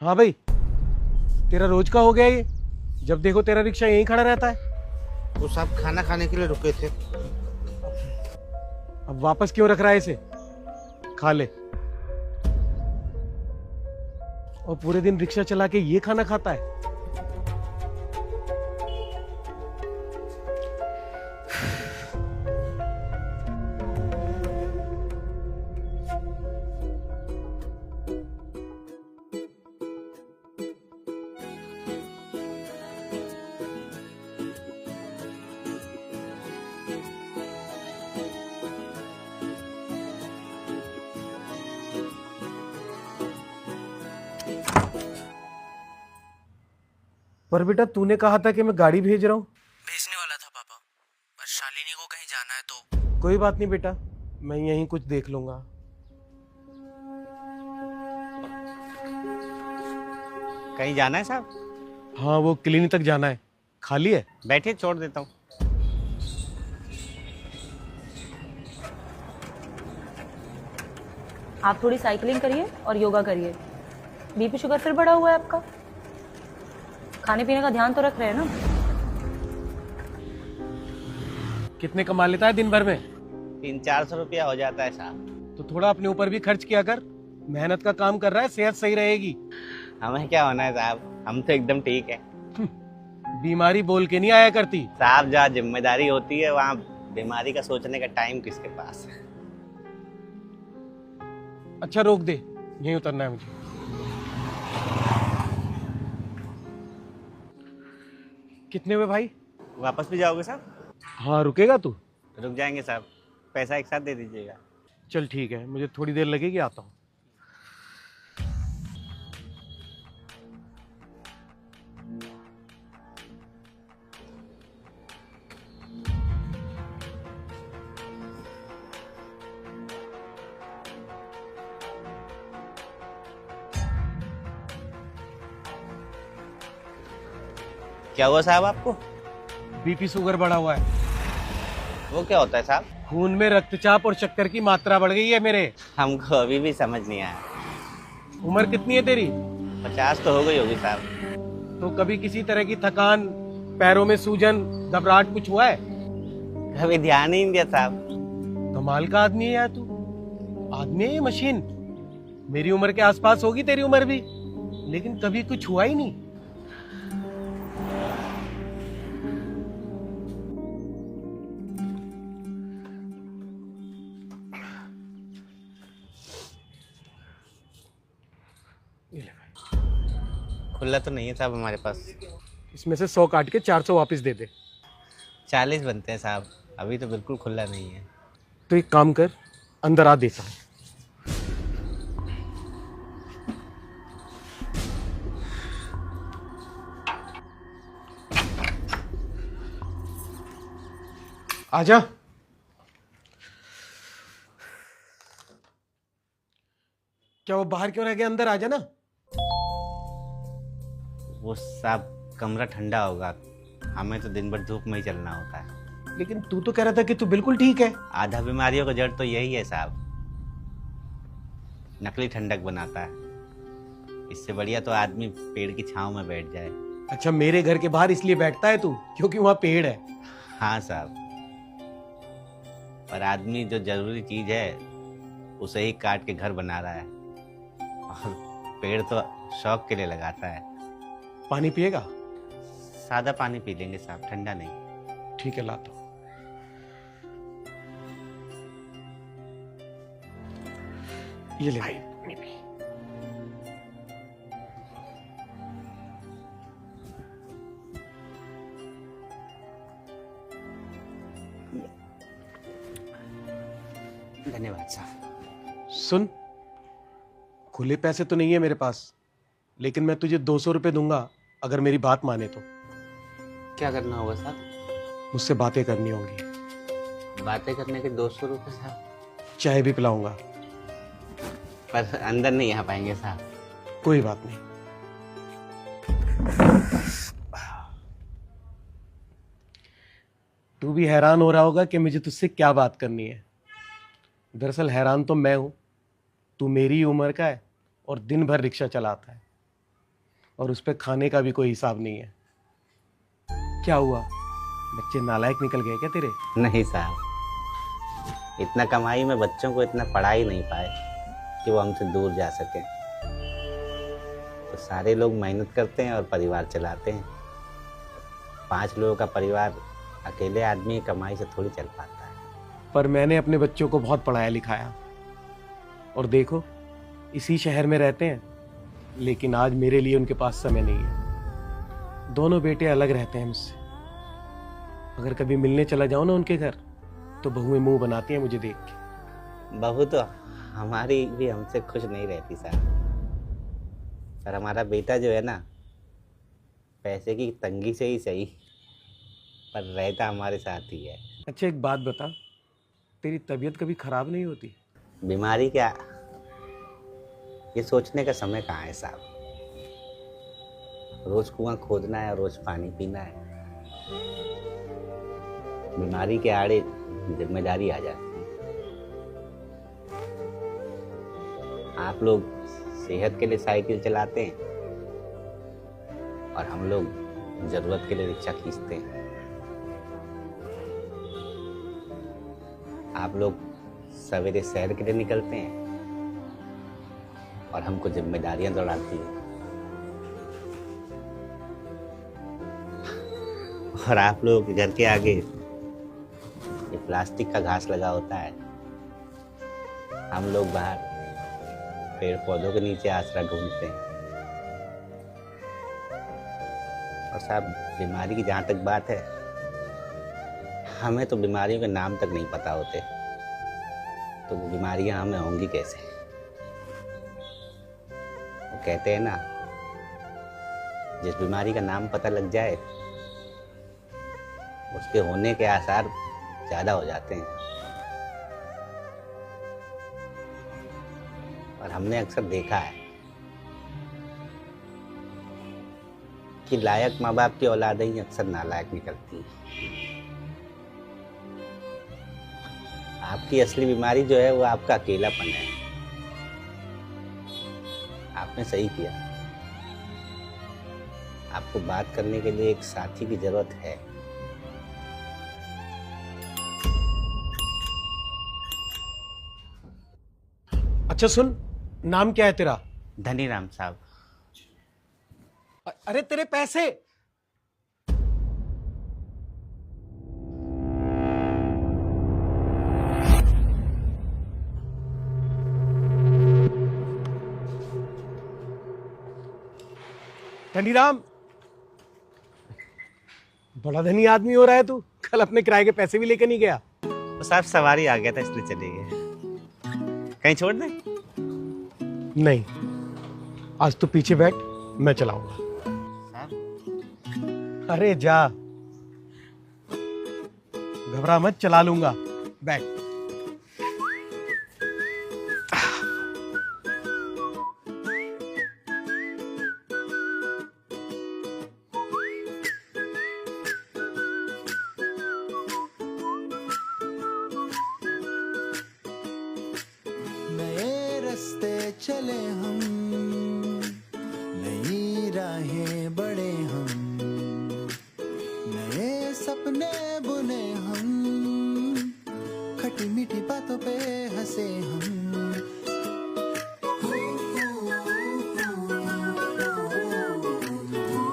हाँ भाई, तेरा रोज का हो गया ये। जब देखो तेरा रिक्शा यहीं खड़ा रहता है। वो साहब खाना खाने के लिए रुके थे। अब वापस क्यों रख रहा है इसे? खा ले। और पूरे दिन रिक्शा चला के ये खाना खाता है। पर बेटा तूने कहा था कि मैं गाड़ी भेज रहा हूँ। भेजने वाला था पापा, पर शालिनी को कहीं जाना है तो। कोई बात नहीं बेटा, मैं यहीं कुछ देख लूंगा। कहीं जाना है साहब? हाँ, वो क्लिनिक तक जाना है। खाली है? बैठिए, छोड़ देता हूँ। आप थोड़ी साइकिलिंग करिए और योगा करिए। बीपी शुगर फिर बढ़ा हुआ है आपका। खाने पीने का ध्यान तो रख रहे हैं ना? कितने कमा लेता है दिन भर में? 300-400 रुपया हो जाता है साहब। तो थोड़ा अपने ऊपर भी खर्च किया कर। मेहनत का काम कर रहा है, सेहत सही रहेगी। हमें क्या होना है साहब, हम तो एकदम ठीक है। बीमारी बोल के नहीं आया करती साहब। जहाँ जिम्मेदारी होती है वहाँ बीमारी का सोचने का टाइम किसके पास है। अच्छा रोक दे, यहीं उतरना है मुझे। कितने हुए भाई? वापस भी जाओगे साहब? हाँ, रुकेगा तू? रुक जाएंगे साहब, पैसा एक साथ दे दीजिएगा। चल ठीक है, मुझे थोड़ी देर लगेगी, आता हूँ। क्या हुआ साहब आपको? बीपी शुगर बढ़ा हुआ है। वो क्या होता है साहब? खून में रक्तचाप और शक्कर की मात्रा बढ़ गई है मेरे। हमको अभी भी समझ नहीं आया। उम्र कितनी है तेरी? 50 तो हो गई होगी साहब। तो कभी किसी तरह की थकान, पैरों में सूजन, घबराहट कुछ हुआ है? कभी ध्यान ही नहीं दिया साहब। कमाल का आदमी है यार तू। आदमी है ये मशीन। मेरी उम्र के आसपास होगी तेरी उम्र भी, लेकिन कभी कुछ हुआ ही नहीं। ये ले भाई। खुला तो नहीं है साहब हमारे पास। इसमें से 100 काट के 400 वापस दे दे। 40 बनते हैं साहब, अभी तो बिल्कुल खुला नहीं है। तो एक काम कर, अंदर आ, देता हूं। आजा। क्या वो बाहर क्यों रह गया? अंदर आजा ना। वो साहब कमरा ठंडा होगा, हमें तो दिन भर धूप में ही चलना होता है। लेकिन तू तो कह रहा था कि तू बिल्कुल ठीक है। आधा बीमारियों का जड़ तो यही है साहब, नकली ठंडक बनाता है। इससे बढ़िया तो आदमी पेड़ की छांव में बैठ जाए। अच्छा, मेरे घर के बाहर इसलिए बैठता है तू क्योंकि वहां पेड़ है? हाँ साहब, पर आदमी जो जरूरी चीज है उसे ही काट के घर बना रहा है, और पेड़ तो शौक के लिए लगाता है। पानी पिएगा? सादा पानी पी लेंगे साहब, ठंडा नहीं। ठीक है, लाता हूं। ये ले भाई। धन्यवाद साहब। सुन, खुले पैसे तो नहीं है मेरे पास, लेकिन मैं तुझे 200 रुपए दूंगा अगर मेरी बात माने तो। क्या करना होगा साहब? मुझसे बातें करनी होंगी। बातें करने के 200 रुपये साहब? चाय भी पिलाऊंगा। पर अंदर नहीं आ पाएंगे साहब। कोई बात नहीं। तू भी हैरान हो रहा होगा कि मुझे तुझसे क्या बात करनी है। दरअसल हैरान तो मैं हूं। तू मेरी उम्र का है और दिन भर रिक्शा चलाता है। और उस पे खाने का भी कोई हिसाब नहीं है। क्या हुआ, बच्चे नालायक निकल गए क्या तेरे? नहीं साहब, इतना कमाई में बच्चों को इतना पढ़ा ही नहीं पाए कि वो हमसे दूर जा सके। तो सारे लोग मेहनत करते हैं और परिवार चलाते हैं। 5 लोगों का परिवार अकेले आदमी की कमाई से थोड़ी चल पाता है। पर मैंने अपने बच्चों को बहुत पढ़ाया लिखाया, और देखो इसी शहर में रहते हैं, लेकिन आज मेरे लिए उनके पास समय नहीं है। दोनों बेटे अलग रहते हैं मुझसे। अगर कभी मिलने चला जाऊं ना उनके घर, तो बहुएं मुंह बनाती हैं मुझे देख के। बहू तो हमारी भी हमसे खुश नहीं रहती साहब, पर हमारा बेटा जो है ना, पैसे की तंगी से ही सही, पर रहता हमारे साथ ही है। अच्छा एक बात बता, तेरी तबीयत कभी खराब नहीं होती? बीमारी क्या, ये सोचने का समय कहाँ है साहब। रोज कुआं खोदना है और रोज पानी पीना है। बीमारी के आड़े जिम्मेदारी आ जाती है। आप लोग सेहत के लिए साइकिल चलाते हैं और हम लोग जरूरत के लिए रिक्शा खींचते हैं। आप लोग सवेरे सैर के लिए निकलते हैं और हमको जिम्मेदारियां दौड़ाती है। और आप लोगों के घर के आगे ये प्लास्टिक का घास लगा होता है, हम लोग बाहर पेड़ पौधों के नीचे आसरा ढूंढते हैं। और साहब, बीमारी की जहाँ तक बात है, हमें तो बीमारियों के नाम तक नहीं पता होते, तो वो बीमारियां हमें होंगी कैसे? वो कहते हैं ना, जिस बीमारी का नाम पता लग जाए उसके होने के आसार ज्यादा हो जाते हैं। और हमने अक्सर देखा है कि लायक माँ बाप की औलादें ही अक्सर नालायक निकलती हैं। आपकी असली बीमारी जो है वो आपका अकेलापन है। आपने सही किया, आपको बात करने के लिए एक साथी की जरूरत है। अच्छा सुन, नाम क्या है तेरा? धनीराम साहब। अरे तेरे पैसे। धनीराम, बड़ा धनी आदमी हो रहा है तू। कल अपने किराए के पैसे भी लेकर नहीं गया। तो साहब सवारी आ गया था इसलिए चले गए। कहीं छोड़ दें? नहीं, आज तू पीछे बैठ, मैं चलाऊंगा। साहब अरे जा, घबरा मत, चला लूंगा, बैठ। नए रास्ते चले हम, नई राहें बढ़े हम, नए सपने बुने हम, खटी मीठी बातों पे हंसे हम।